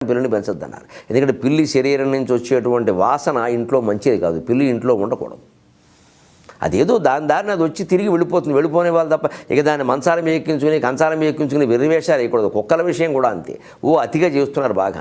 పిల్లిని పెంచొద్దన్నారు. ఎందుకంటే పిల్లి శరీరం నుంచి వచ్చేటువంటి వాసన ఇంట్లో మంచిది కాదు. పిల్లి ఇంట్లో ఉండకూడదు. అదేదో దారిని అది వచ్చి తిరిగి వెళ్ళిపోతుంది. వెళ్ళిపోనే వాళ్ళు తప్ప ఇక దాన్ని మంచాల మీద ఎక్కించుకుని కంచాల మీద ఎక్కించుకుని వెర్రివేషాలు వేయకూడదు. కుక్కల విషయం కూడా అంతే. అతిగా చేస్తున్నారు బాగా.